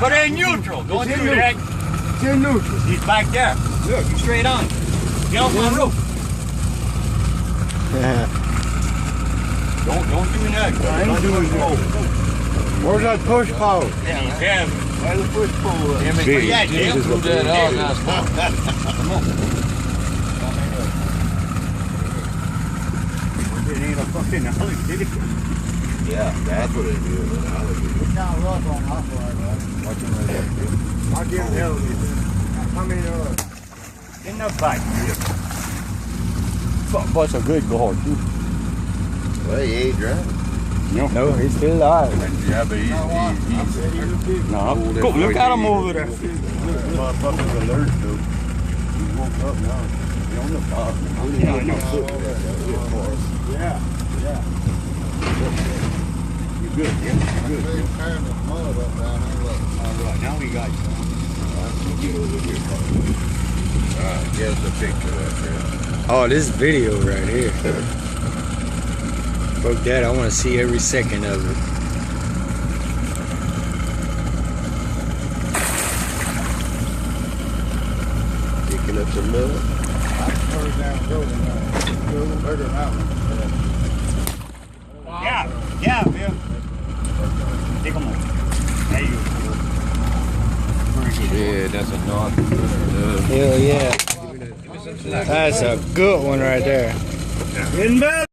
Put it in neutral. Don't do that. It's in neutral. He's back there. Look, he's straight on. Get off my roof. Don't do that. I ain't doing that. Where's that push pole? Yeah, he's heavy. Where's the push pole? Damn it, Big. yeah, Jim. Do that all nice. Come on. It ain't a fucking alligator. Yeah, that's what it is. An alligator. It's not rough on our part, right? Watch him right there, dude. I'll get an alligator. How many In the back. That's a good guard, too. Well, he ain't driving. No, he's still alive. Yeah, but he's No. Go, look at him over there. Motherfucker's alert, dude. He woke up now. He on the top. Yeah, I know. Yeah. You good, yeah? You good. All right, now we got you. get over here. Get us a picture of that, man. Oh, this video right here. Fuck that, I want to see every second of it. Picking up some milk. Yeah, Bill. Take them on. There you go. Yeah, that's a knock. Hell yeah. That's a good one right there. In bed.